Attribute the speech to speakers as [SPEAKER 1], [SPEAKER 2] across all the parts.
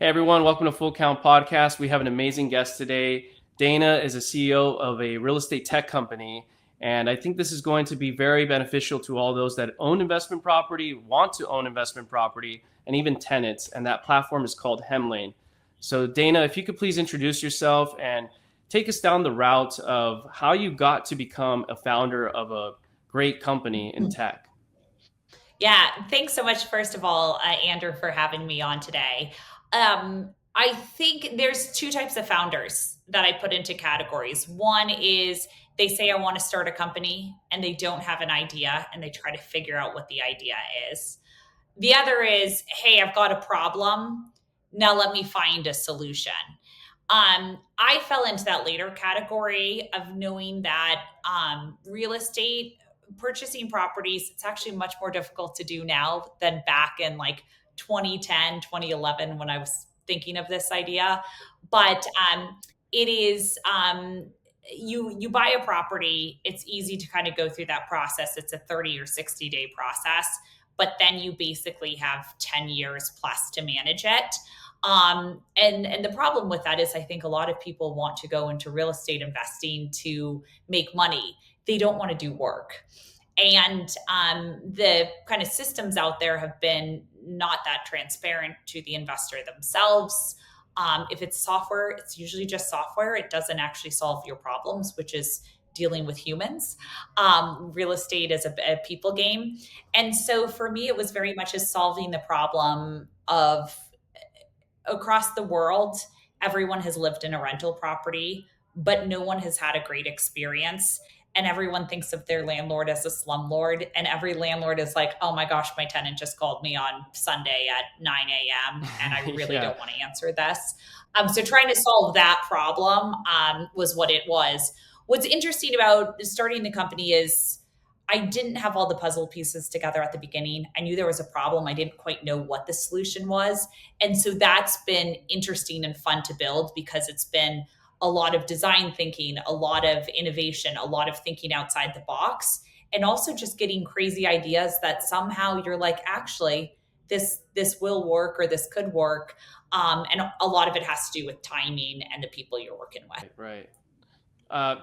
[SPEAKER 1] Hey everyone, welcome to Full Count Podcast. We have an amazing guest today. Dana is a CEO of a real estate tech company, and I think this is going to be very beneficial to all those that own investment property, want to own investment property, and even tenants. And that platform is called Hemlane. So, Dana, if you could please introduce yourself and take us down the route of how you got to become a founder of a great company in tech.
[SPEAKER 2] Yeah, thanks so much, first of all, Andrew, for having me on today. I think there's two types of founders that I put into categories. One is they say, I want to start a company and they don't have an idea and they try to figure out what the idea is. The other is, hey, I've got a problem. Now let me find a solution. I fell into that later category of knowing that real estate, purchasing properties, it's actually much more difficult to do now than back in like 2010, 2011 when I was thinking of this idea. But it is you buy a property, it's easy to kind of go through that process. It's a 30 or 60-day process, but then you basically have 10 years plus to manage it. And the problem with that is I think a lot of people want to go into real estate investing to make money. They don't want to do work. And the kind of systems out there have been not that transparent to the investor themselves. If it's software, it's usually just software. It doesn't actually solve your problems, which is dealing with humans. Real estate is a people game. And so for me, it was very much as solving the problem of across the world, everyone has lived in a rental property, but no one has had a great experience. And everyone thinks of their landlord as a slumlord. And every landlord is like, oh my gosh, my tenant just called me on Sunday at 9 a.m. and I really
[SPEAKER 1] Yeah.
[SPEAKER 2] don't want to answer this. So trying to solve that problem was what it was. What's interesting about starting the company is I didn't have all the puzzle pieces together at the beginning. I knew there was a problem. I didn't quite know what the solution was. And so that's been interesting and fun to build because it's been a lot of design thinking, a lot of innovation, a lot of thinking outside the box, and also just getting crazy ideas that somehow you're like, actually, this will work or this could work. And a lot of it has to do with timing and the people you're working with.
[SPEAKER 1] Right.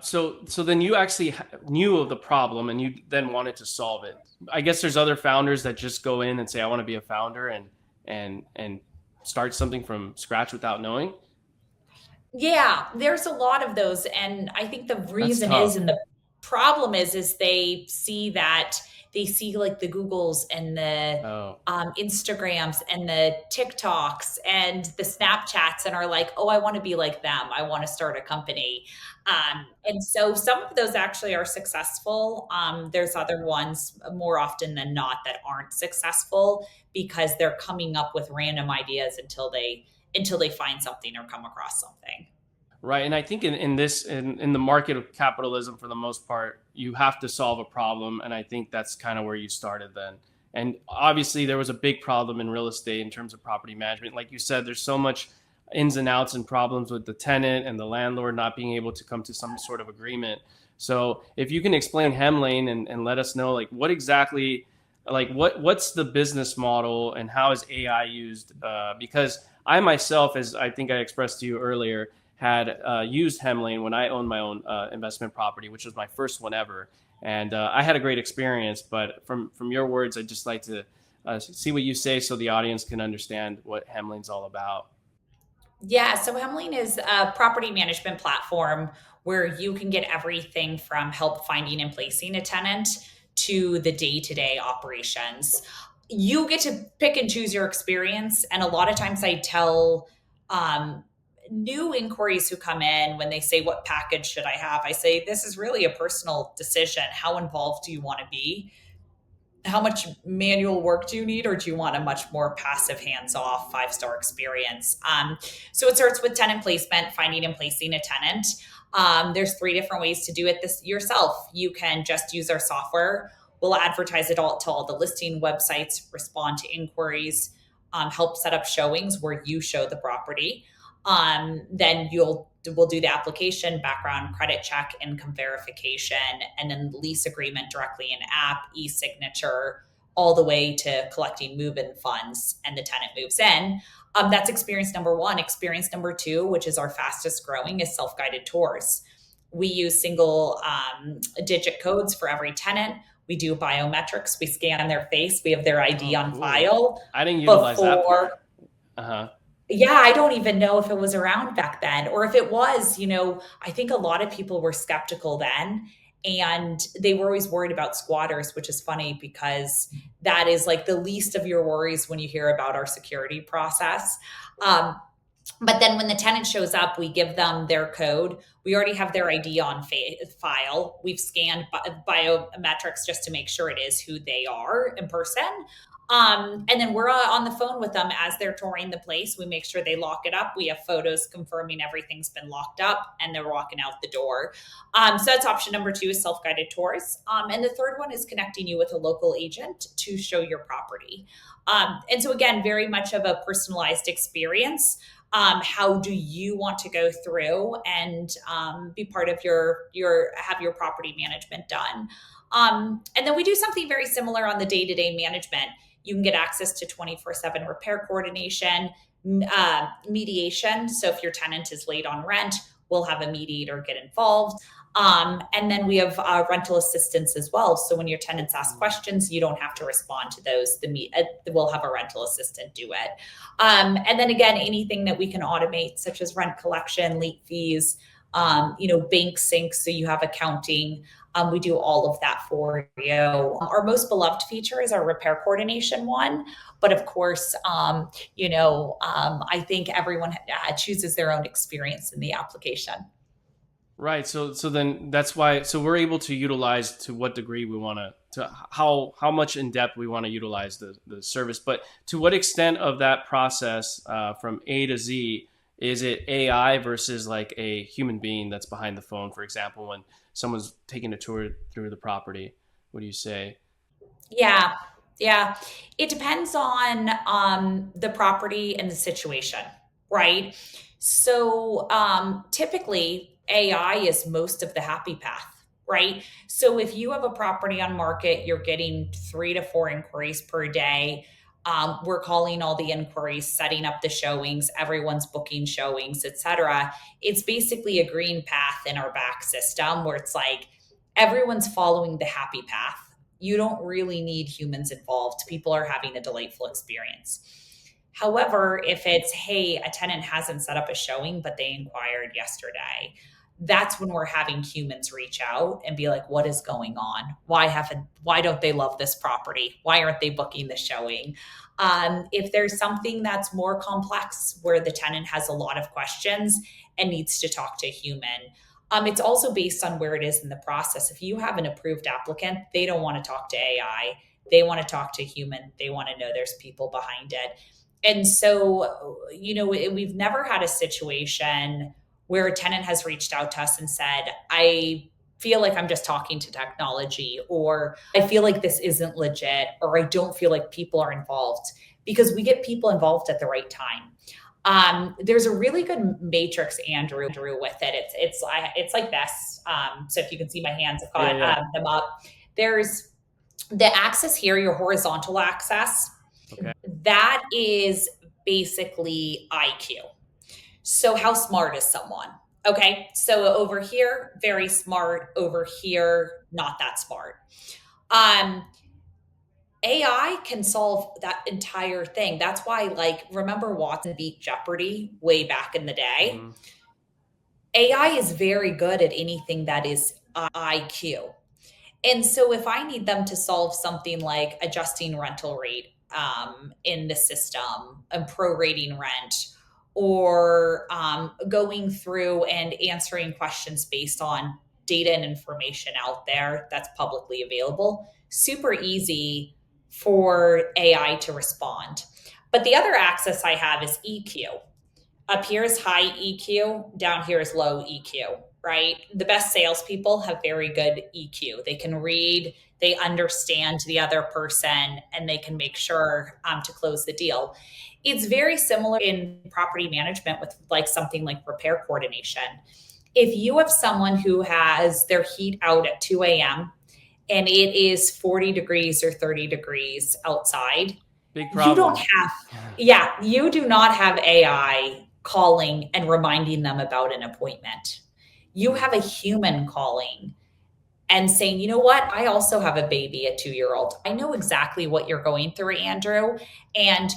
[SPEAKER 1] So then you actually knew of the problem and you then wanted to solve it. I guess there's other founders that just go in and say, I want to be a founder and start something from scratch without knowing.
[SPEAKER 2] Yeah, there's a lot of those. And I think the
[SPEAKER 1] That's
[SPEAKER 2] reason is,
[SPEAKER 1] tough.
[SPEAKER 2] and the problem is they see like the Googles and the
[SPEAKER 1] Oh,
[SPEAKER 2] Instagrams and the TikToks and the Snapchats and are like, oh, I want to be like them. I want to start a company. And so some of those actually are successful. There's other ones more often than not that aren't successful because they're coming up with random ideas until they find something or come across something.
[SPEAKER 1] right. And I think in the market of capitalism, for the most part, you have to solve a problem. And I think that's kind of where you started then. And obviously, there was a big problem in real estate in terms of property management. Like you said, there's so much ins and outs and problems with the tenant and the landlord not being able to come to some sort of agreement. So if you can explain Hemlane and let us know like what exactly like what's the business model and how is AI used? Because I myself, as I think I expressed to you earlier, had used Hemlane when I owned my own investment property, which was my first one ever, and I had a great experience. But from your words, I'd just like to see what you say so the audience can understand what Hemlane's all about.
[SPEAKER 2] Yeah, so Hemlane is a property management platform where you can get everything from help finding and placing a tenant to the day-to-day operations. You get to pick and choose your experience, and a lot of times I tell um, new inquiries who come in when they say, what package should I have? I say, this is really a personal decision. How involved do you want to be? How much manual work do you need, or do you want a much more passive, hands-off, five-star experience? So it starts with tenant placement, finding and placing a tenant. There's three different ways to do it this yourself. You can just use our software. We'll advertise it all to all the listing websites, respond to inquiries, help set up showings where you show the property. Then we'll do the application, background credit check, income verification, and then lease agreement directly in app, e-signature, all the way to collecting move-in funds and the tenant moves in. That's experience number one. Experience number two, which is our fastest growing, is self-guided tours. We use single digit codes for every tenant. We do biometrics. We scan their face. We have their ID
[SPEAKER 1] Oh,
[SPEAKER 2] on
[SPEAKER 1] cool.
[SPEAKER 2] file
[SPEAKER 1] I didn't utilize that
[SPEAKER 2] before.
[SPEAKER 1] part. Uh-huh.
[SPEAKER 2] Yeah, I don't even know if it was around back then, or if it was, I think a lot of people were skeptical then, and they were always worried about squatters, which is funny because that is like the least of your worries when you hear about our security process. Um, but then when the tenant shows up, we give them their code. We already have their ID on file. We've scanned biometrics just to make sure it is who they are in person. And then we're on the phone with them as they're touring the place. We make sure they lock it up. We have photos confirming everything's been locked up and they're walking out the door. So that's option number two, is self-guided tours. And the third one is connecting you with a local agent to show your property. And so again, very much of a personalized experience. How do you want to go through and be part of have your property management done? And then we do something very similar on the day-to-day management. You can get access to 24/7 repair coordination, mediation. So if your tenant is late on rent, we'll have a mediator get involved. And then we have rental assistance as well. So when your tenants ask questions, you don't have to respond to those. We'll have a rental assistant do it. And then again, anything that we can automate, such as rent collection, late fees, bank syncs, so you have accounting. We do all of that for you. Our most beloved feature is our repair coordination one. But of course, I think everyone chooses their own experience in the application.
[SPEAKER 1] Right. So then that's why. So we're able to utilize to what degree we want to how much in depth we want to utilize the service. But to what extent of that process from A to Z is it AI versus like a human being that's behind the phone? For example, when someone's taking a tour through the property, what do you say?
[SPEAKER 2] Yeah. Yeah. It depends on the property and the situation, right? So typically, AI is most of the happy path, right? So if you have a property on market, you're getting 3 to 4 inquiries per day. We're calling all the inquiries, setting up the showings, everyone's booking showings, etc. It's basically a green path in our back system where it's like everyone's following the happy path. You don't really need humans involved. People are having a delightful experience. However, if it's, hey, a tenant hasn't set up a showing, but they inquired yesterday, that's when we're having humans reach out and be like, what is going on? Why don't they love this property? Why aren't they booking the showing? If there's something that's more complex where the tenant has a lot of questions and needs to talk to a human, it's also based on where it is in the process. If you have an approved applicant, they don't want to talk to AI. They want to talk to a human. They want to know there's people behind it. And so, we've never had a situation where a tenant has reached out to us and said, I feel like I'm just talking to technology, or I feel like this isn't legit, or I don't feel like people are involved, because we get people involved at the right time. There's a really good matrix, Andrew, with it. It's like this. So if you can see my hands, I've got them up. There's the axis here, your horizontal axis.
[SPEAKER 1] Okay.
[SPEAKER 2] That is basically IQ. So how smart is someone? Okay. So over here, very smart. Over here, not that smart. AI can solve that entire thing. That's why, remember Watson beat Jeopardy way back in the day?
[SPEAKER 1] Mm-hmm.
[SPEAKER 2] AI is very good at anything that is IQ. And so if I need them to solve something like adjusting rental rate in the system and prorating rent, or going through and answering questions based on data and information out there that's publicly available, super easy for AI to respond. But the other axis I have is EQ. Up here is high EQ, down here is low EQ, right? The best salespeople have very good EQ. They can read, they understand the other person, and they can make sure to close the deal. It's very similar in property management with something like repair coordination. If you have someone who has their heat out at 2 a.m. and it is 40 degrees or 30 degrees outside,
[SPEAKER 1] Big
[SPEAKER 2] You don't
[SPEAKER 1] problem.
[SPEAKER 2] have, yeah, you do not have AI calling and reminding them about an appointment. You
[SPEAKER 1] Mm,
[SPEAKER 2] have a human calling and saying, you know what, I also have a baby, a 2 year old. I know exactly what you're going through, Andrew. And,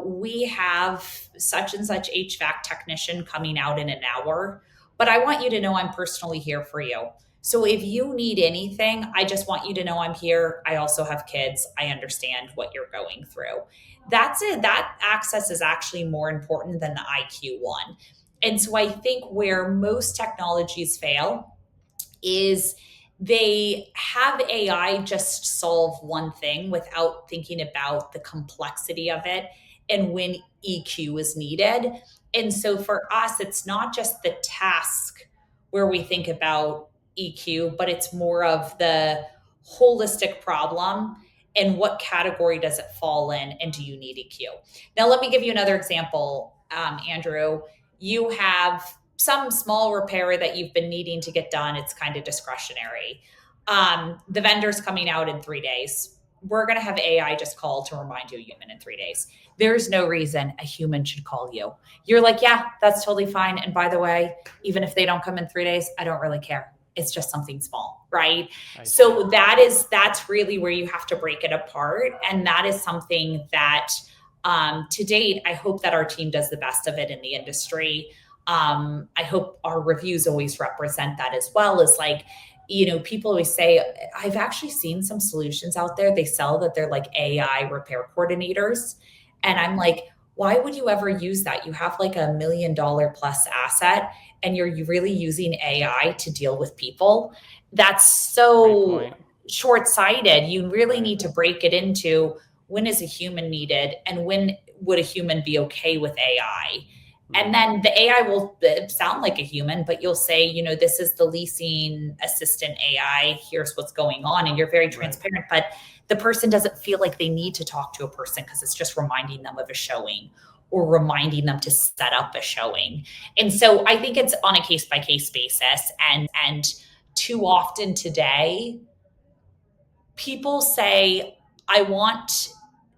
[SPEAKER 2] we have such and such HVAC technician coming out in an hour, but I want you to know I'm personally here for you. So if you need anything, I just want you to know I'm here. I also have kids. I understand what you're going through. That's it. That access is actually more important than the IQ one. And so I think where most technologies fail is they have AI just solve one thing without thinking about the complexity of it and when EQ is needed. And so for us, it's not just the task where we think about EQ, but it's more of the holistic problem and what category does it fall in and do you need EQ? Now, let me give you another example, Andrew. You have some small repair that you've been needing to get done. It's kind of discretionary. The vendor's coming out in 3 days. We're going to have AI just call to remind you human in 3 days. There's no reason a human should call you. You're like, yeah, that's totally fine. And by the way, even if they don't come in 3 days, I don't really care. It's just something small, right?
[SPEAKER 1] I see.
[SPEAKER 2] So that's really where you have to break it apart. And that is something that to date, I hope that our team does the best of it in the industry. I hope our reviews always represent that as well. As like, people always say, I've actually seen some solutions out there. They sell that they're like AI repair coordinators. And I'm like, why would you ever use that? You have like $1 million plus asset and you're really using AI to deal with people. That's
[SPEAKER 1] Great
[SPEAKER 2] so
[SPEAKER 1] point.
[SPEAKER 2] short sighted. You really
[SPEAKER 1] Right.
[SPEAKER 2] need to break it into when is a human needed and when would a human be okay with AI? And
[SPEAKER 1] Mm,
[SPEAKER 2] then the AI will sound like a human, but you'll say, this is the leasing assistant AI. Here's what's going on. And you're very
[SPEAKER 1] right.
[SPEAKER 2] transparent, but the person doesn't feel like they need to talk to a person because it's just reminding them of a showing or reminding them to set up a showing. And so I think it's on a case by case basis. And too often today, people say, I want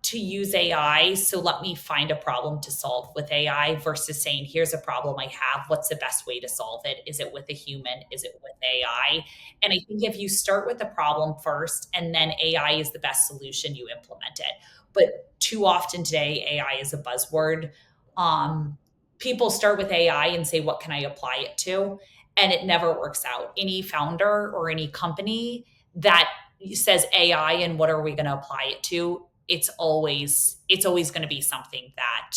[SPEAKER 2] to use AI, so let me find a problem to solve with AI versus saying, here's a problem I have. What's the best way to solve it? Is it with a human? Is it with AI? And I think if you start with the problem first and then AI is the best solution, you implement it. But too often today, AI is a buzzword. People start with AI and say, what can I apply it to? And it never works out. Any founder or any company that says AI and what are we going to apply it to, it's always going to be something that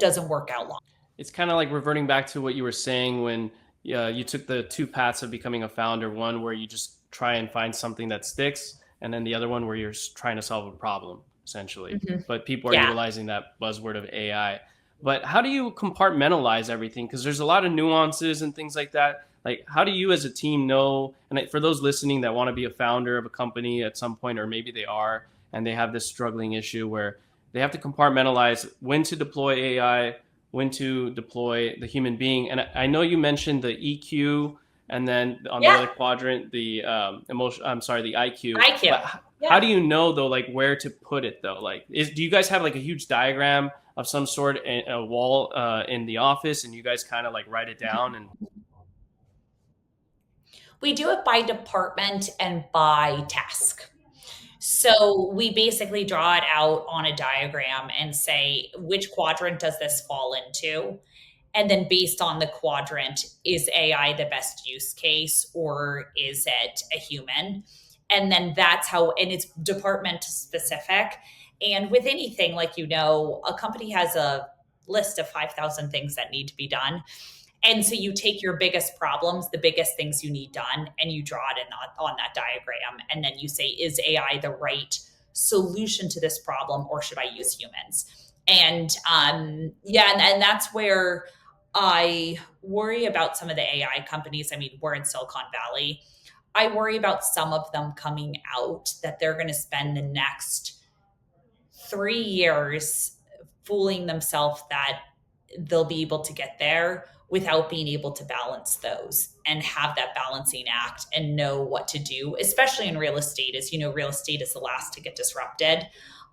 [SPEAKER 2] doesn't work out long.
[SPEAKER 1] It's kind of like reverting back to what you were saying when you took the two paths of becoming a founder, one where you just try and find something that sticks, and then the other one where you're trying to solve a problem, essentially.
[SPEAKER 2] Mhm.
[SPEAKER 1] But people are
[SPEAKER 2] Yeah.
[SPEAKER 1] utilizing that buzzword of AI. But how do you compartmentalize everything? Because there's a lot of nuances and things like that. Like, how do you as a team know? And for those listening that want to be a founder of a company at some point, or maybe they are, and they have this struggling issue where they have to compartmentalize when to deploy AI, when to deploy the human being. And I know you mentioned the EQ, and then on the
[SPEAKER 2] Yeah.
[SPEAKER 1] other quadrant, the emotion. I'm sorry, the IQ.
[SPEAKER 2] IQ.
[SPEAKER 1] But how
[SPEAKER 2] Yeah.
[SPEAKER 1] do you know though, like where to put it though? Like, do you guys have like a huge diagram of some sort, a wall in the office, and you guys kind of like write it down? And
[SPEAKER 2] We do it by department and by task. So we basically draw it out on a diagram and say, which quadrant does this fall into? And then based on the quadrant, is AI the best use case or is it a human? And then that's how, and it's department specific. And with anything, like, a company has a list of 5,000 things that need to be done. And so you take your biggest problems, the biggest things you need done, and you draw it on that diagram. And then you say, is AI the right solution to this problem, or should I use humans? And yeah, and that's where I worry about some of the AI companies. I mean, we're in Silicon Valley. I worry about some of them coming out that they're going to spend the next 3 years fooling themselves that they'll be able to get there without being able to balance those and have that balancing act and know what to do, especially in real estate. As you know, real estate is the last to get disrupted.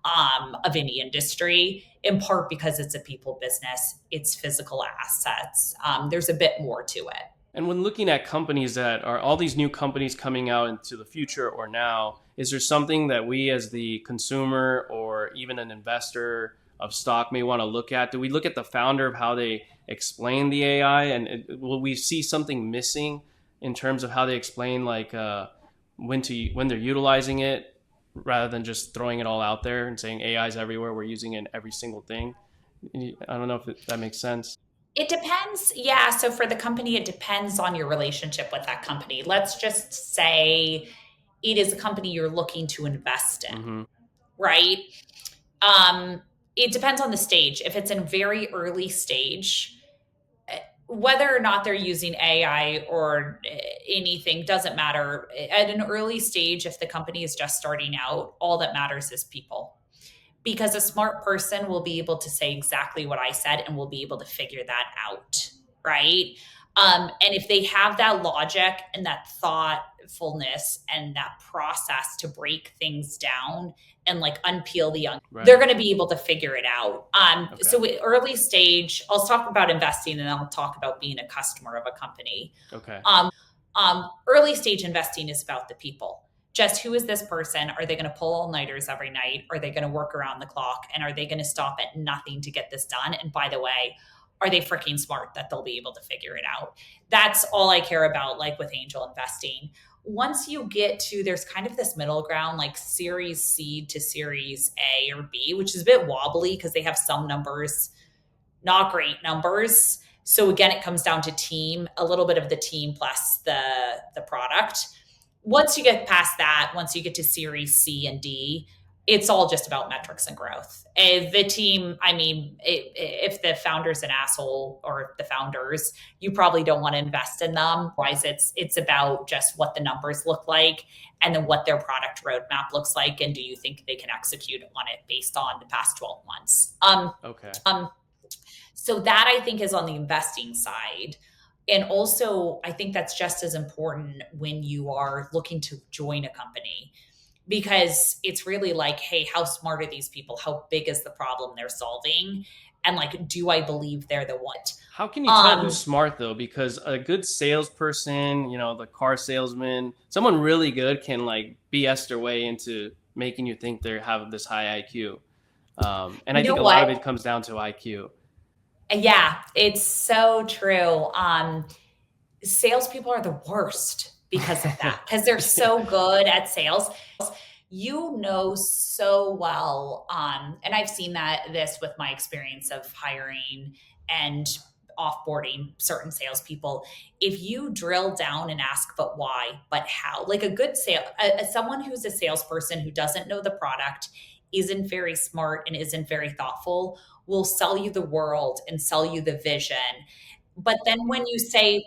[SPEAKER 2] of any industry, in part because it's a people business, it's physical assets. There's a bit more to it.
[SPEAKER 1] And when looking at companies that are all these new companies coming out into the future or now, is there something that we as the consumer or even an investor of stock may want to look at? Do we look at the founder of how they explain the AI, and will we see something missing in terms of how they explain like when they're utilizing it, rather than just throwing it all out there and saying AI is everywhere, we're using it in every single thing? I don't know if that makes sense.
[SPEAKER 2] It depends. Yeah. So for the company, it depends on your relationship with that company. Let's just say it is a company you're looking to invest in,
[SPEAKER 1] Mm-hmm.
[SPEAKER 2] right? Um, it depends on the stage. If it's in very early stage, whether or not they're using AI or anything doesn't matter. At an early stage, if the company is just starting out, all that matters is people, because a smart person will be able to say exactly what I said and will be able to figure that out, right? And if they have that logic and that thoughtfulness and that process to break things down and like unpeel the onion,
[SPEAKER 1] Right.
[SPEAKER 2] they're going to be able to figure it out.
[SPEAKER 1] Okay.
[SPEAKER 2] So early stage, I'll talk about investing and I'll talk about being a customer of a company.
[SPEAKER 1] Okay.
[SPEAKER 2] Early stage investing is about the people. Just who is this person? Are they going to pull all nighters every night? Are they going to work around the clock? And are they going to stop at nothing to get this done? And by the way, are they freaking smart that they'll be able to figure it out? That's all I care about, like with angel investing. Once you get to, there's kind of this middle ground, like series C to series A or B, which is a bit wobbly because they have some numbers, not great numbers. So again, it comes down to team, a little bit of the team plus the product. Once you get past that, once you get to series C and D, it's all just about metrics and growth. The team, I mean, if the founder's an asshole, or the founders, you probably don't want to invest in them. Otherwise, it's about just what the numbers look like and then what their product roadmap looks like, and do you think they can execute on it based on the past 12 months.
[SPEAKER 1] Okay.
[SPEAKER 2] So that I think is on the investing side. And also, I think that's just as important when you are looking to join a company, because it's really like, hey, how smart are these people? How big is the problem they're solving? And like, do I believe they're the one?
[SPEAKER 1] How can you tell who's smart though? Because a good salesperson, the car salesman, someone really good can like BS their way into making you think they have this high IQ. And I think a lot of it comes down to IQ.
[SPEAKER 2] Yeah, it's so true. Salespeople are the worst because of that, because they're so good at sales. You know so well, and I've seen this with my experience of hiring and offboarding certain salespeople. If you drill down and ask, but why, but how, like a good someone who's a salesperson who doesn't know the product, isn't very smart, and isn't very thoughtful, will sell you the world and sell you the vision. But then when you say,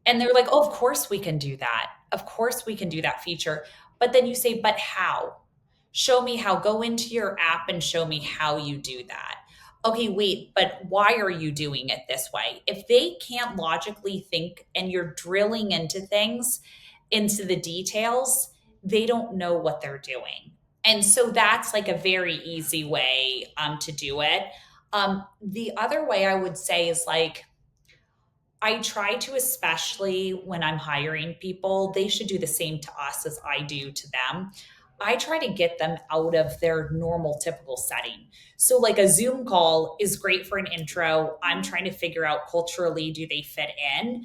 [SPEAKER 2] and they're like, oh, of course we can do that. Of course we can do that feature. But then you say, but how? Show me how. Go into your app and show me how you do that. Okay, wait, but why are you doing it this way? If they can't logically think and you're drilling into things, into the details, they don't know what they're doing. And so that's like a very easy way to do it. The other way I would say is like, I try to, especially when I'm hiring people, they should do the same to us as I do to them. I try to get them out of their normal, typical setting. So, like a Zoom call is great for an intro. I'm trying to figure out culturally, do they fit in?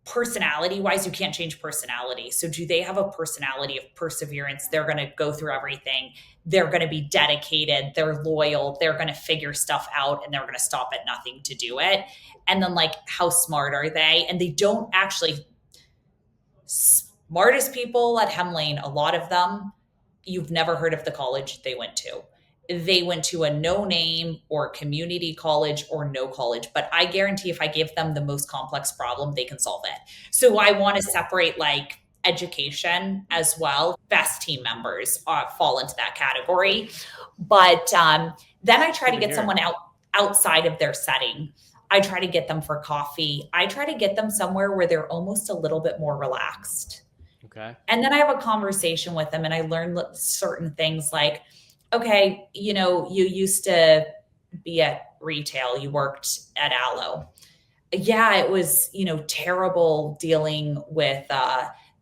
[SPEAKER 2] Personality wise, you can't change personality. So, do they have a personality of perseverance? They're going to go through everything. They're going to be dedicated. They're loyal. They're going to figure stuff out, and they're going to stop at nothing to do it. And then, like, how smart are they? And they don't actually, smartest people at Hemlane, a lot of them, you've never heard of the college they went to. They went to a no name or community college or no college, but I guarantee if I give them the most complex problem, they can solve it. So I want to separate like education as well. Best team members fall into that category. But then I try to get someone outside of their setting. I try to get them for coffee. I try to get them somewhere where they're almost a little bit more relaxed.
[SPEAKER 1] Okay.
[SPEAKER 2] And then I have a conversation with them and I learn certain things like, okay, you used to be at retail, you worked at Allo. Yeah, it was, terrible dealing with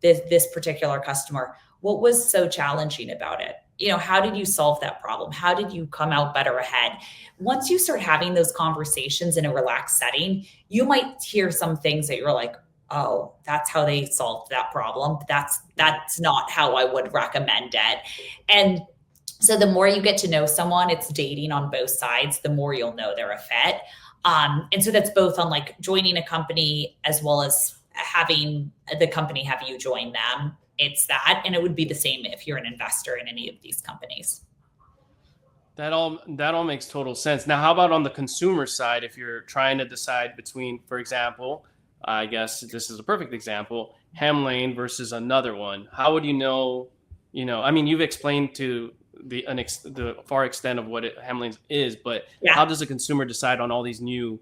[SPEAKER 2] this particular customer. What was so challenging about it? How did you solve that problem? How did you come out better ahead? Once you start having those conversations in a relaxed setting, you might hear some things that you're like, oh, that's how they solved that problem. That's not how I would recommend it. And so the more you get to know someone, it's dating on both sides, the more you'll know they're a fit. And so that's both on like joining a company as well as having the company have you join them. It's that. And it would be the same if you're an investor in any of these companies.
[SPEAKER 1] That all makes total sense. Now, how about on the consumer side? If you're trying to decide between, for example, I guess this is a perfect example, Hemlane versus another one, how would you know? I mean, you've explained to the far extent of what Hemlane is, but
[SPEAKER 2] Yeah.
[SPEAKER 1] how does a consumer decide on all these new,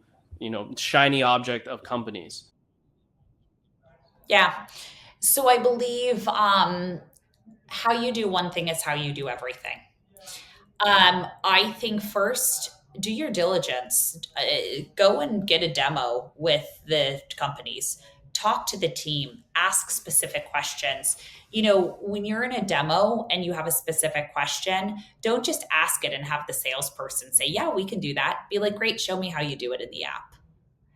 [SPEAKER 1] shiny object of companies?
[SPEAKER 2] Yeah. So I believe how you do one thing is how you do everything. I think first, do your diligence. Go and get a demo with the companies. Talk to the team. Ask specific questions. When you're in a demo and you have a specific question, don't just ask it and have the salesperson say, "Yeah, we can do that." Be like, "Great, show me how you do it in the app."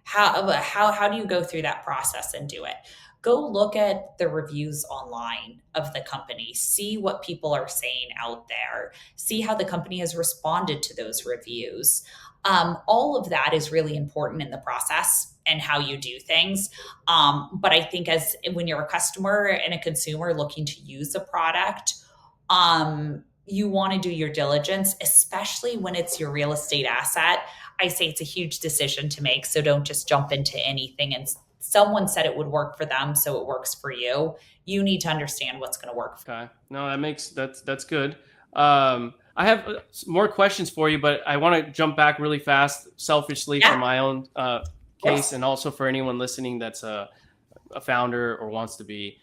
[SPEAKER 2] How do you go through that process and do it? Go look at the reviews online of the company, see what people are saying out there, see how the company has responded to those reviews. All of that is really important in the process and how you do things. But I think as when you're a customer and a consumer looking to use a product, you want to do your diligence, especially when it's your real estate asset. I say it's a huge decision to make, so don't just jump into anything. And someone said it would work for them, so it works for you. You need to understand what's going to work.
[SPEAKER 1] Okay. No, that's good. I have more questions for you, but I want to jump back really fast, selfishly for
[SPEAKER 2] Yeah,
[SPEAKER 1] my own
[SPEAKER 2] of
[SPEAKER 1] case,
[SPEAKER 2] course.
[SPEAKER 1] and also for anyone listening that's a founder or wants to be.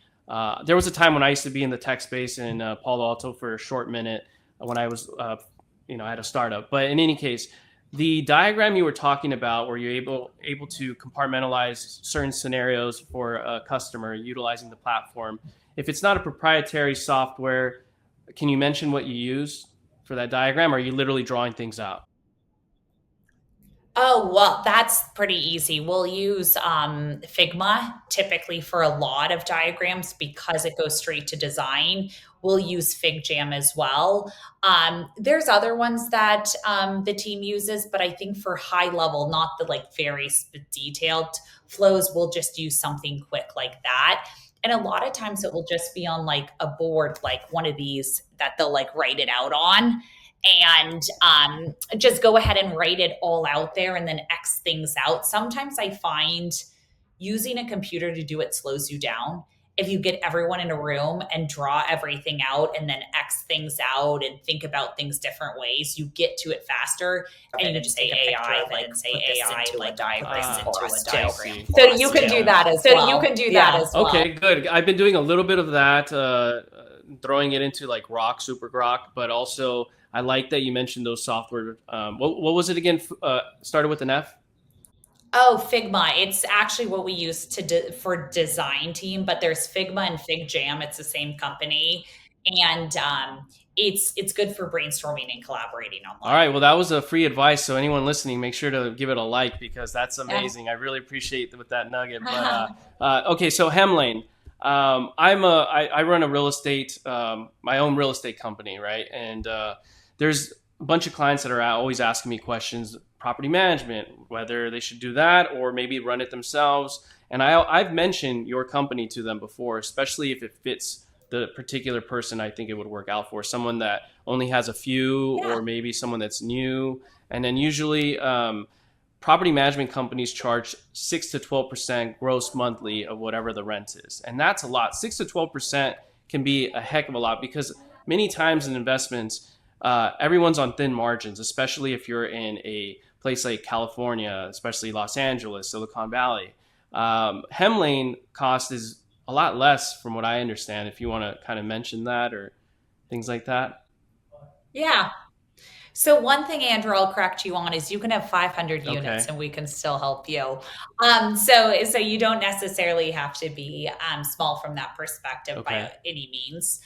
[SPEAKER 1] There was a time when I used to be in the tech space in Palo Alto for a short minute when I was, I had a startup. But in any case, the diagram you were talking about, where you're able to compartmentalize certain scenarios for a customer utilizing the platform. If it's not a proprietary software, can you mention what you use for that diagram? Or are you literally drawing things out?
[SPEAKER 2] Oh, well, that's pretty easy. We'll use Figma typically for a lot of diagrams because it goes straight to design. We'll use FigJam as well. There's other ones that the team uses, but I think for high level, not the like very detailed flows, we'll just use something quick like that. And a lot of times it will just be on like a board, like one of these that they'll like write it out on and just go ahead and write it all out there and then X things out. Sometimes I find using a computer to do it slows you down. If you get everyone in a room and draw everything out and then X things out and think about things different ways, you get to it faster. And you can just say AI, like say AI, like diagram
[SPEAKER 1] Ah,
[SPEAKER 2] into a
[SPEAKER 1] I
[SPEAKER 2] diagram.
[SPEAKER 1] see.
[SPEAKER 2] So you can do that as well. So you can do that as well.
[SPEAKER 1] Okay, good. I've been doing a little bit of that, throwing it into like Rock, Super Grok, but also I like that you mentioned those software. What was it again? Started with an F?
[SPEAKER 2] Oh, Figma. It's actually what we use for design team, but there's Figma and FigJam. It's the same company, and it's good for brainstorming and collaborating
[SPEAKER 1] All
[SPEAKER 2] online.
[SPEAKER 1] right. Well, that was a free advice. So anyone listening, make sure to give it a like because that's
[SPEAKER 2] Yeah.
[SPEAKER 1] amazing. I really appreciate with that nugget. But okay, so Hemlane, I run a real estate, my own real estate company, right? And there's a bunch of clients that are always asking me questions, property management, whether they should do that or maybe run it themselves. And I've mentioned your company to them before, especially if it fits the particular person I think it would work out for. Someone that only has a few,
[SPEAKER 2] Yeah.
[SPEAKER 1] or maybe someone that's new. And then usually, property management companies charge 6 to 12% gross monthly of whatever the rent is, and that's a lot. 6 to 12% can be a heck of a lot because many times in investments, everyone's on thin margins, especially if you're in a place like California, especially Los Angeles, Silicon Valley. Hemlane cost is a lot less, from what I understand. If you want to kind of mention that or things like that.
[SPEAKER 2] Yeah. So one thing, Andrew, I'll correct you on is you can have 500 units
[SPEAKER 1] Okay.
[SPEAKER 2] and we can still help you. So you don't necessarily have to be small from that perspective by
[SPEAKER 1] Okay.
[SPEAKER 2] any means.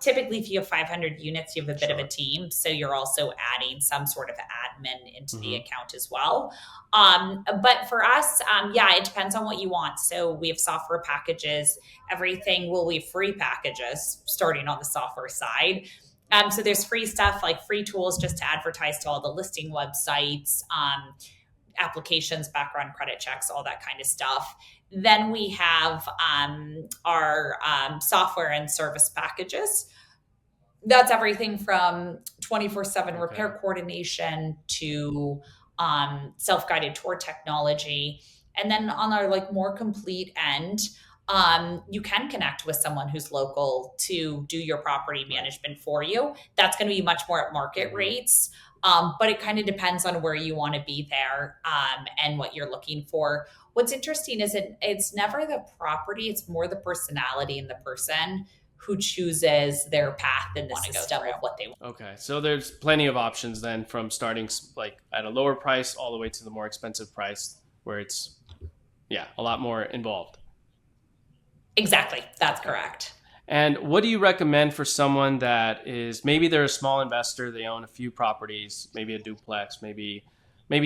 [SPEAKER 2] Typically, if you have 500 units, you have a bit of a
[SPEAKER 1] Sure.
[SPEAKER 2] team, so you're also adding some sort of admin into the
[SPEAKER 1] Hmm.
[SPEAKER 2] account as well. But for us, yeah, it depends on what you want. So we have software packages, everything. Well, we have free packages starting on the software side, so there's free stuff like free tools just to advertise to all the listing websites, applications, background credit checks, all that kind of stuff. Then we have our software and service packages. That's everything from 24/7
[SPEAKER 1] Okay.
[SPEAKER 2] repair coordination to self-guided tour technology. And then on our like more complete end, you can connect with someone who's local to do your property
[SPEAKER 1] Right.
[SPEAKER 2] management for you. That's going to be much more at market
[SPEAKER 1] Hmm.
[SPEAKER 2] rates. But it kind of depends on where you want to be there, and what you're looking for. What's interesting is it's never the property, it's more the personality and the person who chooses their path in the system of what they want.
[SPEAKER 1] Okay. So there's plenty of options then, from starting like at a lower price all the way to the more expensive price where it's, yeah, a lot more involved.
[SPEAKER 2] Exactly. That's
[SPEAKER 1] Okay.
[SPEAKER 2] correct.
[SPEAKER 1] And what do you recommend for someone that is, maybe they're a small investor, they own a few properties, maybe a duplex, maybe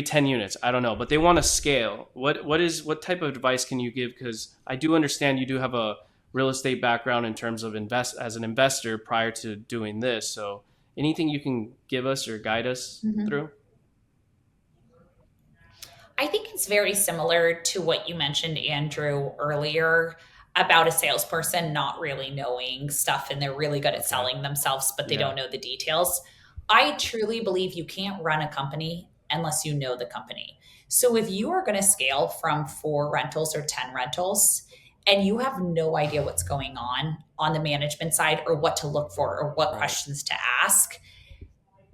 [SPEAKER 1] 10 units, I don't know, but they want to scale. What type of advice can you give, cuz I do understand you do have a real estate background in terms of invest as an investor prior to doing this. So anything you can give us or guide us
[SPEAKER 2] Mhm.
[SPEAKER 1] through?
[SPEAKER 2] I think it's very similar to what you mentioned, Andrew, earlier about a salesperson not really knowing stuff and they're really good at
[SPEAKER 1] Okay.
[SPEAKER 2] selling themselves, but they
[SPEAKER 1] Yeah.
[SPEAKER 2] don't know the details. I truly believe you can't run a company unless you know the company. So if you are going to scale from 4 rentals or 10 rentals and you have no idea what's going on the management side or what to look for or what
[SPEAKER 1] Right.
[SPEAKER 2] questions to ask,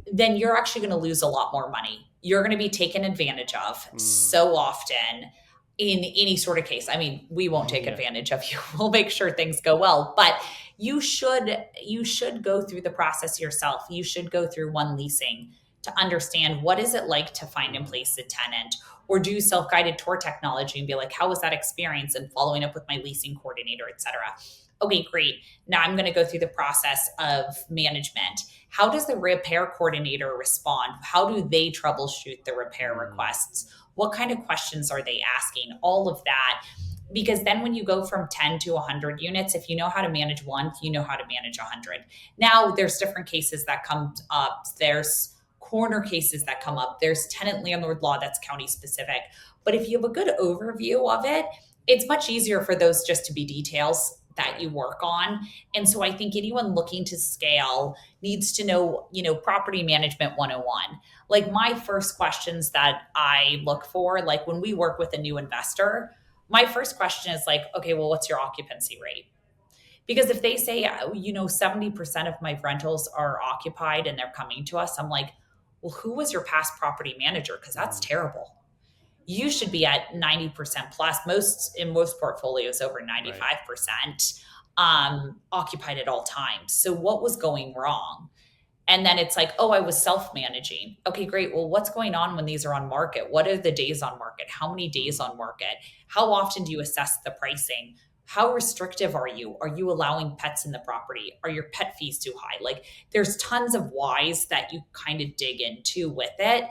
[SPEAKER 2] then you're actually going to lose a lot more money. You're going to be taken advantage of
[SPEAKER 1] Mm.
[SPEAKER 2] so often in any sort of case. I mean, we won't take
[SPEAKER 1] Yeah.
[SPEAKER 2] advantage of you. We'll make sure things go well, but you should go through the process yourself. You should go through one leasing to understand what is it like to find and
[SPEAKER 1] Mhm.
[SPEAKER 2] place a tenant, or do self-guided tour technology and be like, how was that experience, and following up with my leasing coordinator, etc. Okay, great. Now I'm going to go through the process of management. How does the repair coordinator respond? How do they troubleshoot the repair
[SPEAKER 1] Mhm.
[SPEAKER 2] requests? What kind of questions are they asking? All of that. Because then when you go from 10 to 100 units, if you know how to manage one, you know how to manage 100. Now, there's different cases that come up. There's corner cases that come up. There's tenant landlord law that's county specific. But if you have a good overview of it, it's much easier for those just to be details that
[SPEAKER 1] Right.
[SPEAKER 2] you work on. And so I think anyone looking to scale needs to know, property management 101. Like my first questions that I look for, like when we work with a new investor, my first question is like, okay, well, what's your occupancy rate? Because if they say, 70% of my rentals are occupied and they're coming to us, I'm like, well, who was your past property manager? Because that's
[SPEAKER 1] Mhm.
[SPEAKER 2] terrible. You should be at 90% plus. In most portfolios, over
[SPEAKER 1] Right.
[SPEAKER 2] 95% occupied at all times. So what was going wrong? And then it's like, oh, I was self managing. Okay, great. Well, what's going on when these are on market? What are the days on market? How many days
[SPEAKER 1] Mhm.
[SPEAKER 2] on market? How often do you assess the pricing? How restrictive are you? Are you allowing pets in the property? Are your pet fees too high? Like, there's tons of whys that you kind of dig into with it.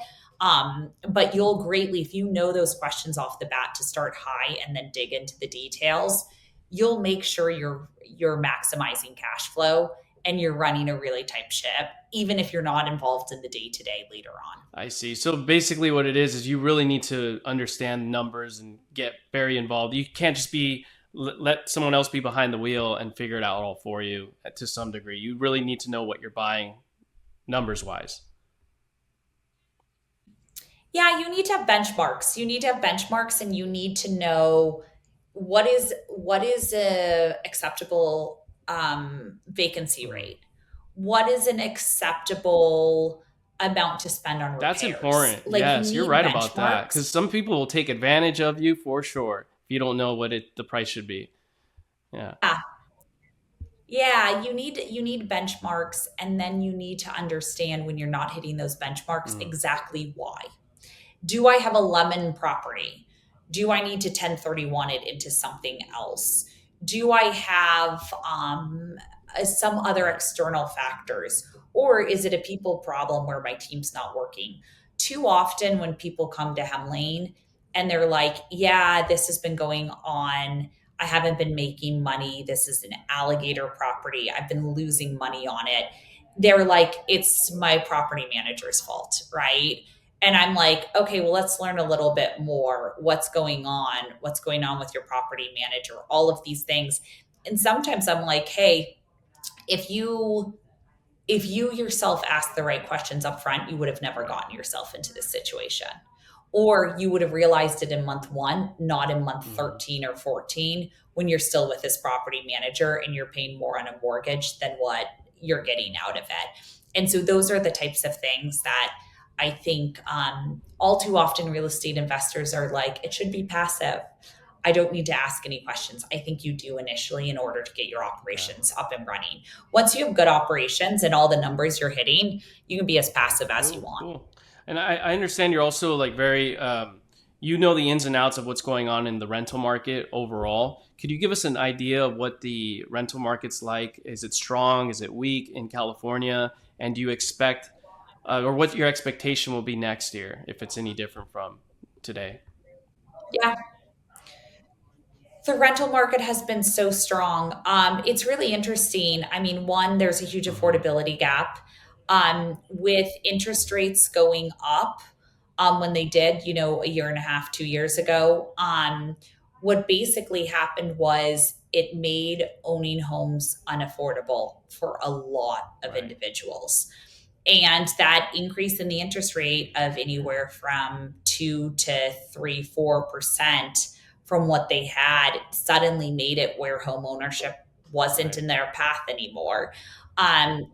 [SPEAKER 2] But you'll greatly, if you know those questions off the bat to start high and then dig into the details, you'll make sure you're maximizing cash flow and you're running a really tight ship, even if you're not involved in the day to day later on.
[SPEAKER 1] I see. So basically, what it is you really need to understand numbers and get very involved. You can't just be let someone else be behind the wheel and figure it out all for you to some degree. You really need to know what you're buying numbers wise.
[SPEAKER 2] Yeah, you need to have benchmarks. You need to have benchmarks, and you need to know what is a acceptable vacancy
[SPEAKER 1] Mhm.
[SPEAKER 2] rate. What is an acceptable amount to spend on
[SPEAKER 1] That's
[SPEAKER 2] repairs?
[SPEAKER 1] important.
[SPEAKER 2] Like you
[SPEAKER 1] Yes, you're
[SPEAKER 2] need
[SPEAKER 1] right about that.
[SPEAKER 2] benchmarks.
[SPEAKER 1] Because some people will take advantage of you for sure if you don't know what the price should be. Yeah.
[SPEAKER 2] Yeah, Yeah, you need benchmarks, and then you need to understand when you're not hitting those benchmarks
[SPEAKER 1] Mm,
[SPEAKER 2] exactly why. Do I have a lemon property? Do I need to 1031 it into something else? Do I have some other
[SPEAKER 1] right.
[SPEAKER 2] external factors? Or is it a people problem where my team's not working? Too often, when people come to Hemlane and they're like, yeah, this has been going on. I haven't been making money. This is an alligator property. I've been losing money on it. They're like, it's my property manager's fault, right? And I'm like, okay, well, let's learn a little bit more. What's going on? What's going on with your property manager? All of these things. And sometimes I'm like, hey, if you if you yourself asked the right questions up front, you would have never
[SPEAKER 1] Right.
[SPEAKER 2] gotten yourself into this situation. Or you would have realized it in month one, not in month
[SPEAKER 1] Hmm.
[SPEAKER 2] 13 or 14, when you're still with this property manager and you're paying more on a mortgage than what you're getting out of it. And so those are the types of things that I think all too often real estate investors are like, it should be passive. I don't need to ask any questions. I think you do initially in order to get your
[SPEAKER 1] Okay.
[SPEAKER 2] operations up and running. Once you have good operations and all the numbers you're hitting, you can be as
[SPEAKER 1] Okay.
[SPEAKER 2] passive as you
[SPEAKER 1] Cool.
[SPEAKER 2] want.
[SPEAKER 1] Cool. And I understand you're also like very, you know, the ins and outs of what's going on in the rental market overall. Could you give us an idea of what the rental market's like? Is it strong? Is it weak in California? And do you expect, or what your expectation will be next year, if it's any different from today?
[SPEAKER 2] Yeah, the rental market has been so strong. It's really interesting. I mean, one, there's a huge
[SPEAKER 1] Hmm.
[SPEAKER 2] affordability gap. With interest rates going up when they did, you know, a year and a half, 2 years ago, what basically happened was it made owning homes unaffordable for a lot of
[SPEAKER 1] Right.
[SPEAKER 2] individuals. And that increase in the interest rate of anywhere from 2 to 3, 4% from what they had suddenly made it where home ownership wasn't
[SPEAKER 1] Right.
[SPEAKER 2] in their path anymore.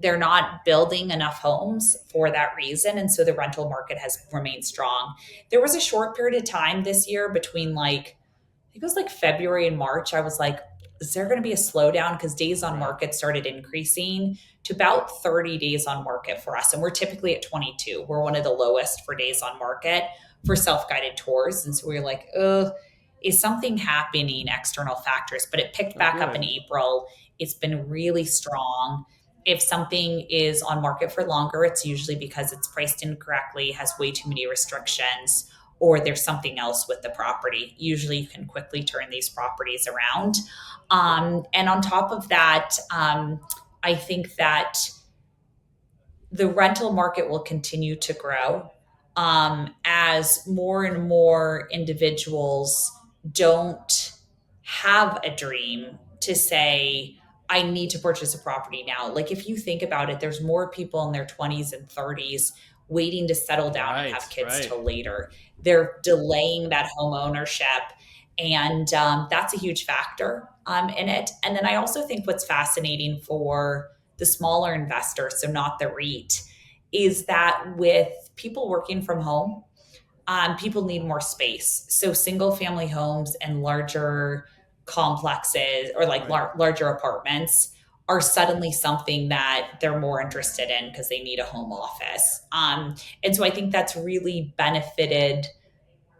[SPEAKER 2] They're not building enough homes for that reason. And so the rental market has remained strong. There was a short period of time this year between like, I think it was like February and March. I was like, is there going to be a slowdown? Because days on
[SPEAKER 1] Right.
[SPEAKER 2] market started increasing to about 30 days on market for us. And we're typically at 22. We're one of the lowest for days on market for self guided tours. And so we were like, oh, is something happening, external factors? But it picked
[SPEAKER 1] Oh,
[SPEAKER 2] back up in
[SPEAKER 1] good.
[SPEAKER 2] April. It's been really strong. If something is on market for longer, it's usually because it's priced incorrectly, has way too many restrictions, or there's something else with the property. Usually, you can quickly turn these properties around. And on top of that, I think that the rental market will continue to grow as more and more individuals don't have a dream to say, I need to purchase a property now. Like, if you think about it, there's more people in their 20s and 30s waiting to settle down and have
[SPEAKER 1] Right.
[SPEAKER 2] kids
[SPEAKER 1] Right.
[SPEAKER 2] till later. They're delaying that home ownership. And that's a huge factor in it. And then I also think what's fascinating for the smaller investor, so not the REIT, is that with people working from home, people need more space. So single family homes and larger complexes or like
[SPEAKER 1] Right.
[SPEAKER 2] larger apartments are suddenly something that they're more interested in because they need a home office. And so I think that's really benefited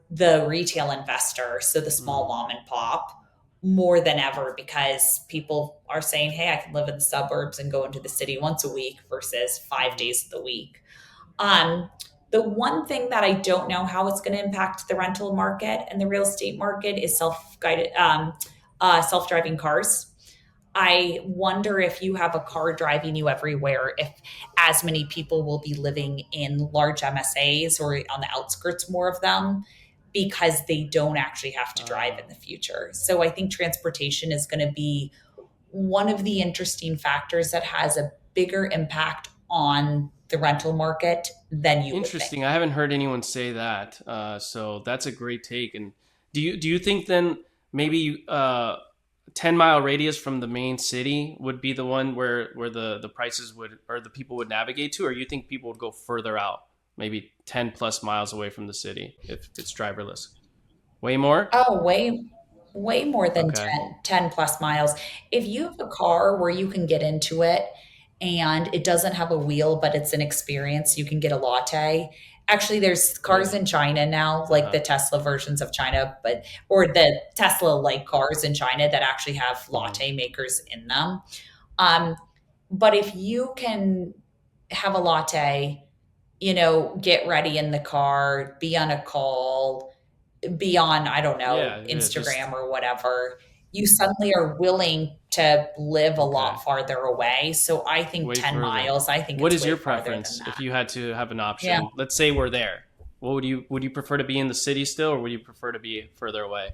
[SPEAKER 2] the retail investor, so the small
[SPEAKER 1] Mm,
[SPEAKER 2] mom and pop, more than ever because people are saying, hey, I can live in the suburbs and go into the city once a week versus five
[SPEAKER 1] hmm.
[SPEAKER 2] days of the week. Um, the one thing that I don't know how it's going to impact the rental market and the real estate market is self driving cars. I wonder if you have a car driving you everywhere, if as many people will be living in large MSAs or on the outskirts more of them because they don't actually have to drive in
[SPEAKER 1] Ah.
[SPEAKER 2] the future. So I think transportation is going to be one of the interesting factors that has a bigger impact on the rental market than you would
[SPEAKER 1] Interesting.
[SPEAKER 2] think.
[SPEAKER 1] I haven't heard anyone say that. So that's a great take. And do you think then maybe 10-mile radius from the main city would be the one where the prices would or the people would navigate to, or you think people would go further out, maybe 10 plus miles away from the city if it's driverless? Way more?
[SPEAKER 2] Oh, way more than
[SPEAKER 1] Okay.
[SPEAKER 2] 10 plus miles. If you have a car where you can get into it and it doesn't have a wheel, but it's an experience, you can get a latte. Actually, there's cars
[SPEAKER 1] Really?
[SPEAKER 2] in China now, like
[SPEAKER 1] Uh-huh.
[SPEAKER 2] the Tesla versions of China, but or the Tesla like cars in China that actually have
[SPEAKER 1] Hmm.
[SPEAKER 2] latte makers in them. Um, but if you can have a latte, get ready in the car, be on a call, be on, I don't know,
[SPEAKER 1] Yeah, yeah, just
[SPEAKER 2] Instagram or whatever, you suddenly are willing to live a
[SPEAKER 1] okay.
[SPEAKER 2] lot farther away. So I think
[SPEAKER 1] Way
[SPEAKER 2] 10
[SPEAKER 1] further.
[SPEAKER 2] miles, I think
[SPEAKER 1] What
[SPEAKER 2] it's
[SPEAKER 1] is
[SPEAKER 2] way
[SPEAKER 1] your
[SPEAKER 2] farther than
[SPEAKER 1] preference if
[SPEAKER 2] that.
[SPEAKER 1] you had to have an
[SPEAKER 2] Yeah.
[SPEAKER 1] option? Let's say we're there. What would you prefer to be in the city still, or would you prefer to be further away?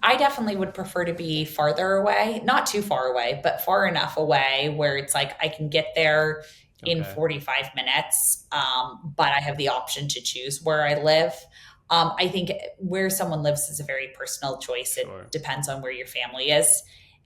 [SPEAKER 2] I definitely would prefer to be farther away, not too far away, but far enough away where it's like I can get there in
[SPEAKER 1] Okay.
[SPEAKER 2] 45 minutes, but I have the option to choose where I live. I think where someone lives is a very personal choice. It
[SPEAKER 1] Sure.
[SPEAKER 2] depends on where your family is.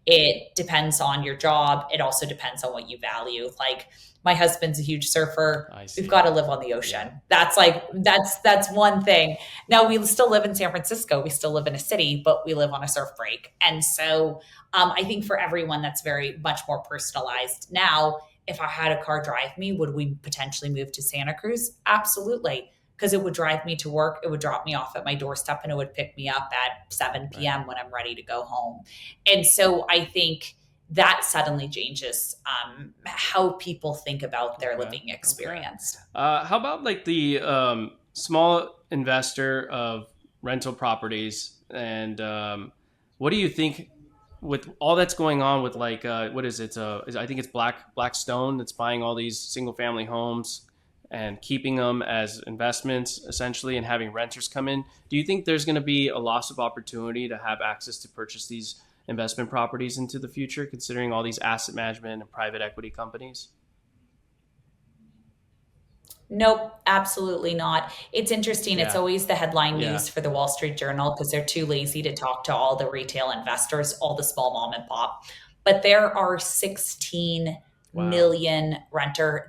[SPEAKER 2] It depends on your job. It also depends on what you value. Like my husband's a huge surfer.
[SPEAKER 1] I
[SPEAKER 2] We've
[SPEAKER 1] see.
[SPEAKER 2] got to live on the
[SPEAKER 1] Yeah.
[SPEAKER 2] ocean. That's one thing. Now we still live in San Francisco. We still live in a city, but we live on a surf break. And so I think for everyone, that's very much more personalized. Now, if I had a car drive me, would we potentially move to Santa Cruz? Absolutely. Because it would drive me to work, it would drop me off at my doorstep, and it would pick me up at 7
[SPEAKER 1] Right.
[SPEAKER 2] p.m. when I'm ready to go home. And so I think that suddenly changes how people think about their
[SPEAKER 1] Okay.
[SPEAKER 2] living
[SPEAKER 1] Okay.
[SPEAKER 2] experience.
[SPEAKER 1] How about like the small investor of rental properties, and what do you think with all that's going on with like what is it? I think it's Blackstone that's buying all these single family homes and keeping them as investments essentially, and having renters come in. Do you think there's going to be a loss of opportunity to have access to purchase these investment properties into the future, considering all these asset management and private equity companies?
[SPEAKER 2] Nope, absolutely not. It's interesting. It's
[SPEAKER 1] Yeah.
[SPEAKER 2] always the headline
[SPEAKER 1] Yeah.
[SPEAKER 2] news for the Wall Street Journal because they're too lazy to talk to all the retail investors, all the small mom and pop. But there are 16
[SPEAKER 1] Wow.
[SPEAKER 2] million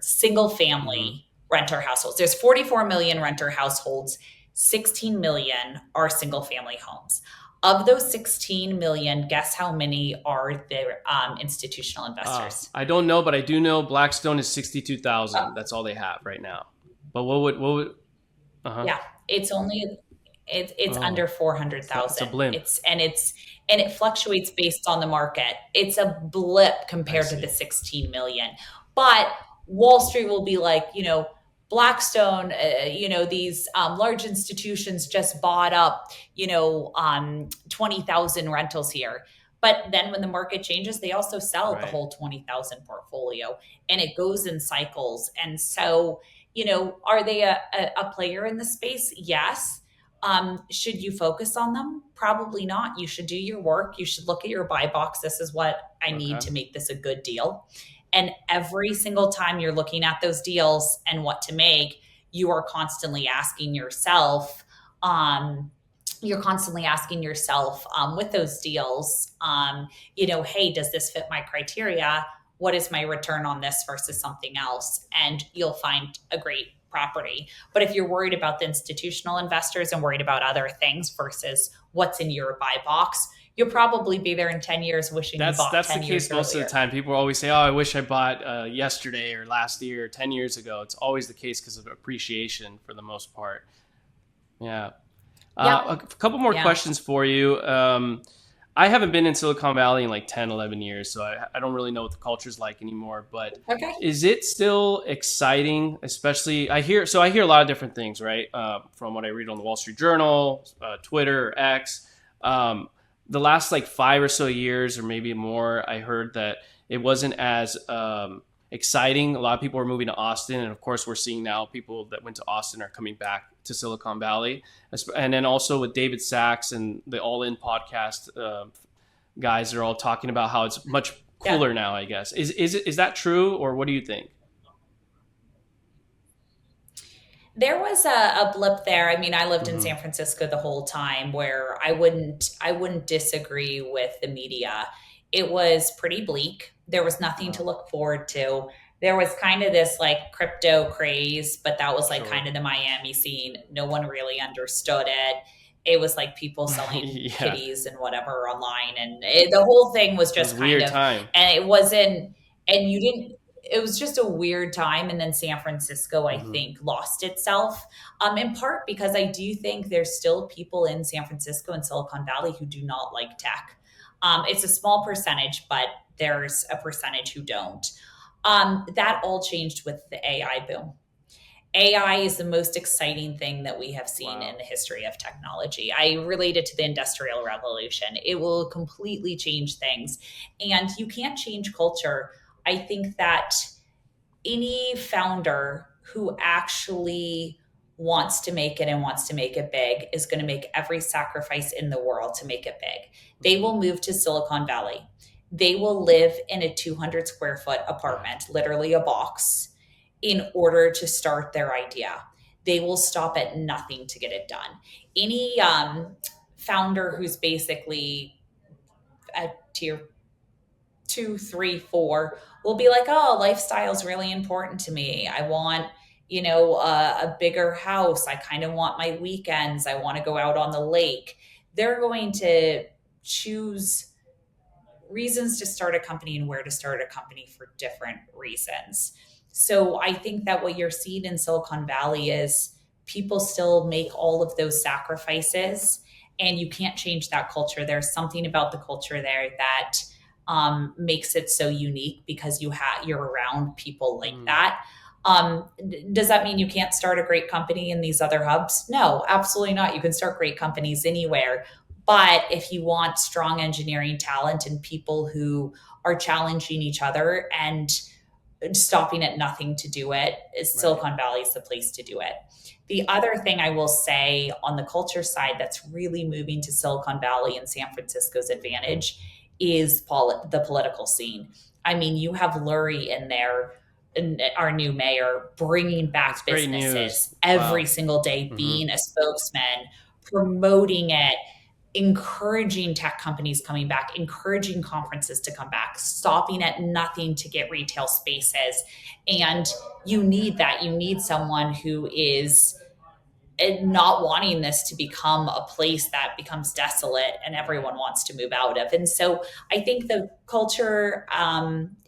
[SPEAKER 2] single
[SPEAKER 1] Hmm.
[SPEAKER 2] family renter households. There's 44 million renter households. 16 million are single family homes. Of those 16 million, guess how many are the institutional investors?
[SPEAKER 1] I don't know, but I do know Blackstone is
[SPEAKER 2] Uh,
[SPEAKER 1] 62,000. That's all they have right now. But what would? Uh huh.
[SPEAKER 2] Yeah, it's only it's
[SPEAKER 1] Oh,
[SPEAKER 2] under
[SPEAKER 1] it's a
[SPEAKER 2] 400,000.
[SPEAKER 1] blimp.
[SPEAKER 2] And it fluctuates based on the market. It's a blip
[SPEAKER 1] I
[SPEAKER 2] compared to the
[SPEAKER 1] see.
[SPEAKER 2] 16 million. But Wall Street will be like, Blackstone, these large institutions just bought up, 20,000 rentals here. But then when the market changes, they also sell the
[SPEAKER 1] Right.
[SPEAKER 2] whole 20,000 portfolio and it goes in cycles. And so, are they a player in the space? Yes. Should you focus on them? Probably not. You should do your work. You should look at your buy box. This is what I need
[SPEAKER 1] Okay.
[SPEAKER 2] to make this a good deal. And every single time you're looking at those deals and what to make, you are constantly asking yourself, um, with those deals, hey, does this fit my criteria? What is my return on this versus something else? And you'll find a great property. But if you're worried about the institutional investors and worried about other things versus what's in your buy box, you'll probably be there in 10 years wishing you bought
[SPEAKER 1] That's the
[SPEAKER 2] 10
[SPEAKER 1] case
[SPEAKER 2] years
[SPEAKER 1] most of the
[SPEAKER 2] earlier.
[SPEAKER 1] time. People always say, "Oh, I wish I bought yesterday or last year or 10 years ago." It's always the case because of appreciation for the most part. Yeah.
[SPEAKER 2] Yep.
[SPEAKER 1] A couple more
[SPEAKER 2] Yeah.
[SPEAKER 1] questions for you. I haven't been in Silicon Valley in like 10, 11 years, so I don't really know what the culture's like anymore. But
[SPEAKER 2] Okay.
[SPEAKER 1] is it still exciting? Especially, I hear a lot of different things, right? From what I read on the Wall Street Journal, Twitter, or X. Um, the last like 5 or so years, or maybe more, I heard that it wasn't as exciting. A lot of people are moving to Austin, and of course, we're seeing now people that went to Austin are coming back to Silicon Valley, and then also with David Sachs and the All In podcast guys are all talking about how it's much
[SPEAKER 2] Yeah.
[SPEAKER 1] cooler now. I guess is that true, or what do you think?
[SPEAKER 2] There was a blip there. I mean, I lived in
[SPEAKER 1] Mm-hmm.
[SPEAKER 2] San Francisco the whole time where I wouldn't disagree with the media. It was pretty bleak. There was nothing to
[SPEAKER 1] Wow.
[SPEAKER 2] look forward to. there was kind of this like crypto craze, but that was like kind
[SPEAKER 1] Sure.
[SPEAKER 2] of the Miami scene. No one really understood it. It was like people selling
[SPEAKER 1] Yeah.
[SPEAKER 2] kitties and whatever online, and the whole thing was
[SPEAKER 1] It was
[SPEAKER 2] just
[SPEAKER 1] a
[SPEAKER 2] kind
[SPEAKER 1] weird
[SPEAKER 2] of,
[SPEAKER 1] time.
[SPEAKER 2] and it wasn't, and you didn't. It was just a weird time, and then San Francisco, I
[SPEAKER 1] Hmm.
[SPEAKER 2] think, lost itself. In part because I do think there's still people in San Francisco and Silicon Valley who do not like tech. It's a small percentage, but there's a percentage who don't. That all changed with the AI boom. AI is the most exciting thing that we have seen in
[SPEAKER 1] Wow.
[SPEAKER 2] the history of technology. I relate it to the Industrial Revolution. It will completely change things. And you can't change culture. I think that any founder who actually wants to make it and wants to make it big is going to make every sacrifice in the world to make it big. They
[SPEAKER 1] Hmm.
[SPEAKER 2] will move to Silicon Valley. They will live in a 200 square foot
[SPEAKER 1] Yeah.
[SPEAKER 2] apartment, literally a box, in order to start their idea. They will stop at nothing to get it done. Any founder who's basically at tier 2, 3, 4 will be like, oh, lifestyle is really important to me. I want, a bigger house. I kind of want my weekends. I want to go out on the lake. They're going to choose reasons to start a company and where to start a company for different reasons. So I think that what you're seeing in Silicon Valley is people still make all of those sacrifices, and you can't change that culture. There's something about the culture there that makes it so unique because you're around people like
[SPEAKER 1] Mm.
[SPEAKER 2] that. Does that mean you can't start a great company in these other hubs? No, absolutely not. You can start great companies anywhere. But if you want strong engineering talent and people who are challenging each other and stopping at nothing to do it,
[SPEAKER 1] Right.
[SPEAKER 2] Silicon Valley is the place to do it. The other thing I will say on the culture side that's really moving to Silicon Valley and San Francisco's advantage is the political scene. I mean, you have Lurie in there, our new mayor, bringing
[SPEAKER 1] That's
[SPEAKER 2] back
[SPEAKER 1] great news.
[SPEAKER 2] businesses every
[SPEAKER 1] Wow.
[SPEAKER 2] single day,
[SPEAKER 1] Hmm.
[SPEAKER 2] being a spokesman, promoting it, encouraging tech companies coming back, encouraging conferences to come back, stopping at nothing to get retail spaces. And you need that. You need someone who is not wanting this to become a place that becomes desolate and
[SPEAKER 1] Right.
[SPEAKER 2] everyone wants to move out of. And so I think the culture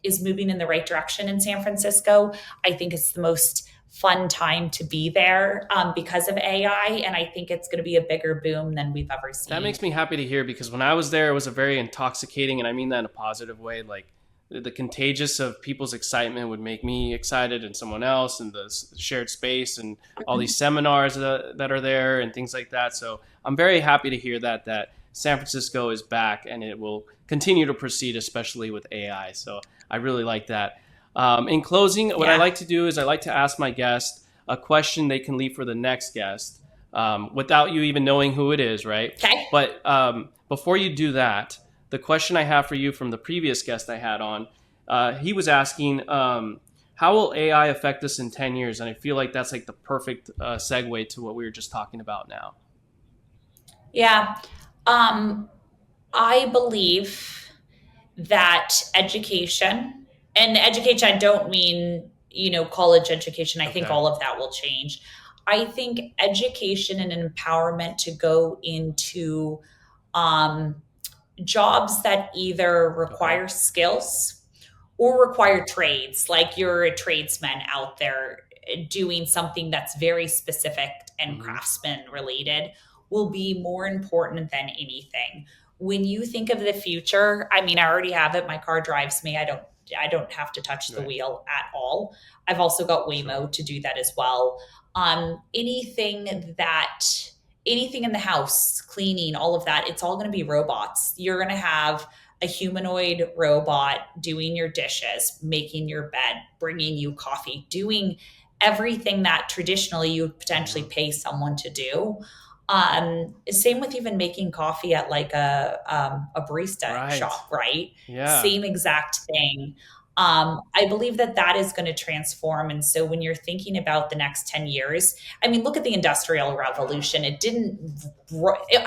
[SPEAKER 2] is moving in the right direction in San Francisco. I think it's the most fun time to be there because of AI. And I think it's going to be a bigger boom than we've ever
[SPEAKER 1] That
[SPEAKER 2] seen.
[SPEAKER 1] makes me happy to hear because when I was there, it was a very intoxicating, and I mean that in a positive way. Like the contagious of people's excitement would make me excited, and someone else, and the shared space, and all these seminars that are there, and things like that. So I'm very happy to hear that San Francisco is back, and it will continue to proceed, especially with AI. So I really like that. In closing, what I
[SPEAKER 2] Yeah.
[SPEAKER 1] like to do is I like to ask my guest a question they can leave for the next guest without you even knowing who it is, right?
[SPEAKER 2] Okay.
[SPEAKER 1] But before you do that, the question I have for you from the previous guest I had on, he was asking, how will AI affect us in 10 years? And I feel like that's like the perfect segue to what we were just talking about now.
[SPEAKER 2] Yeah. Um, I believe that education, and education, I don't mean, college education. I think
[SPEAKER 1] Okay.
[SPEAKER 2] all of that will change. I think education and empowerment to go into um, jobs that either
[SPEAKER 1] Okay.
[SPEAKER 2] require skills or require trades, like you're a tradesman out there doing something that's very specific and
[SPEAKER 1] Hmm.
[SPEAKER 2] craftsman related, will be more important than anything. When you think of the future, I mean, I already have it. My car drives me. I don't have to touch the
[SPEAKER 1] Right.
[SPEAKER 2] wheel at all. I've also got
[SPEAKER 1] Sure.
[SPEAKER 2] Waymo to do that as well. Anything in the house, cleaning, all of that, it's all going to be robots. You're going to have a humanoid robot doing your dishes, making your bed, bringing you coffee, doing everything that traditionally you would potentially
[SPEAKER 1] Hmm.
[SPEAKER 2] pay someone to do. Same with even making coffee at like a barista
[SPEAKER 1] Right.
[SPEAKER 2] shop, right?
[SPEAKER 1] Yeah.
[SPEAKER 2] Same exact thing. I believe that that is going to transform. And so when you're thinking about the next 10 years, I mean, look at the Industrial Revolution.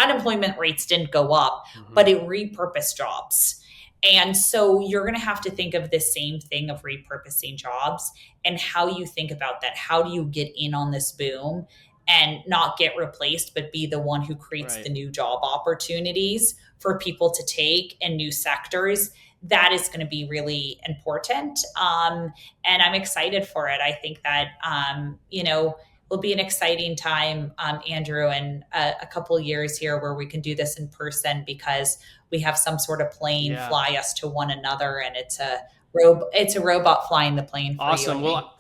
[SPEAKER 2] Unemployment rates didn't go up,
[SPEAKER 1] Hmm.
[SPEAKER 2] but it repurposed jobs. And so you're going to have to think of this same thing of repurposing jobs and how you think about that. How do you get in on this boom and not get replaced, but be the one who creates the
[SPEAKER 1] Right.
[SPEAKER 2] new job opportunities for people to take in new sectors? That is going to be really important. And I'm excited for it. I think that, will be an exciting time, Andrew, in a couple of years here where we can do this in person because we have some sort of plane
[SPEAKER 1] Yeah.
[SPEAKER 2] fly us to one another, and it's a robot flying the plane for you
[SPEAKER 1] Awesome.
[SPEAKER 2] and me.
[SPEAKER 1] Well,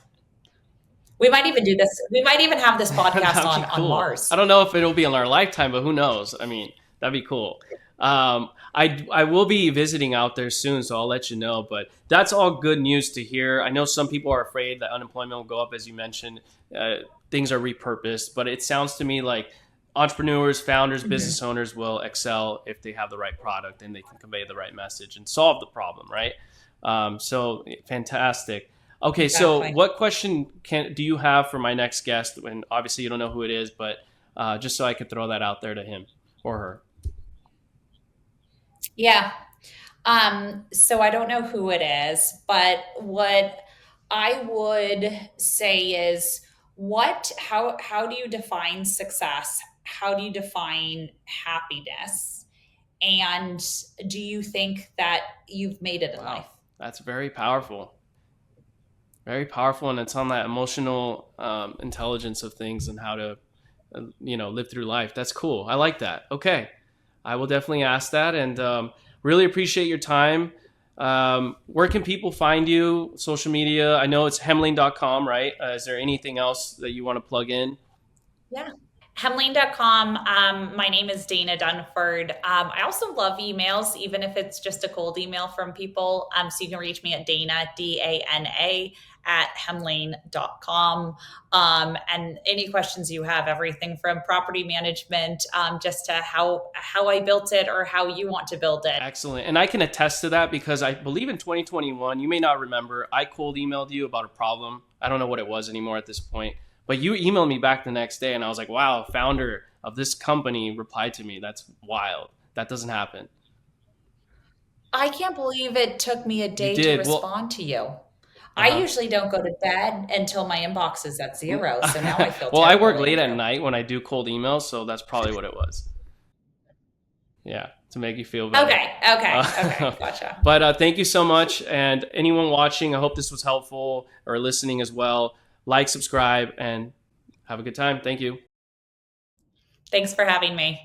[SPEAKER 2] We might even do this. We might even have this podcast
[SPEAKER 1] that'd be
[SPEAKER 2] on
[SPEAKER 1] cool. I
[SPEAKER 2] Mars.
[SPEAKER 1] don't know if it'll be in our lifetime, but who knows? I mean, that'd be cool. I will be visiting out there soon, so I'll let you know. But that's all good news to hear. I know some people are afraid that unemployment will go up, as you mentioned. Uh, Things are repurposed, but it sounds to me like entrepreneurs, founders,
[SPEAKER 2] Mm-hmm.
[SPEAKER 1] business owners will excel if they have the right product and they can convey the right message and solve the problem, right? So fantastic. Okay, so
[SPEAKER 2] Exactly.
[SPEAKER 1] what question do you have for my next guest? And obviously you don't know who it is, but just so I could throw that out there to him or her.
[SPEAKER 2] Yeah. So I don't know who it is, but what I would say is how do you define success? How do you define happiness? And do you think that you've made it in
[SPEAKER 1] Wow,
[SPEAKER 2] life?
[SPEAKER 1] that's very powerful, and it's on that emotional intelligence of things and how to, live through life. That's cool. I like that. Okay, I will definitely ask that, and really appreciate your time. Where can people find you? Social media? I know it's hemlane.com, right? Is there anything else that you want to plug in?
[SPEAKER 2] Yeah. Hemlane.com. My name is Dana Dunford. I also love emails, even if it's just a cold email from people. So you can reach me at Dana, Dana, at hemlane.com. And any questions you have, everything from property management, just to how I built it or how you want to build it.
[SPEAKER 1] Excellent. And I can attest to that because I believe in 2021, you may not remember, I cold emailed you about a problem. I don't know what it was anymore at this point, but you emailed me back the next day and I was like, wow, founder of this company replied to me. That's wild. That doesn't happen.
[SPEAKER 2] I can't believe it took me a
[SPEAKER 1] You
[SPEAKER 2] day to
[SPEAKER 1] did. Well,
[SPEAKER 2] respond to you. I
[SPEAKER 1] uh-huh.
[SPEAKER 2] usually don't go to bed until my inbox is at zero. So now I feel
[SPEAKER 1] Well, I
[SPEAKER 2] terrible,
[SPEAKER 1] work late at
[SPEAKER 2] Andrew.
[SPEAKER 1] night when I do cold emails, so that's probably what it was. Yeah, to make you feel better.
[SPEAKER 2] Okay, okay, okay,
[SPEAKER 1] Uh,
[SPEAKER 2] gotcha.
[SPEAKER 1] but thank you so much. And anyone watching, I hope this was helpful or listening as well. Like, subscribe, and have a good time. Thank you.
[SPEAKER 2] Thanks for having me.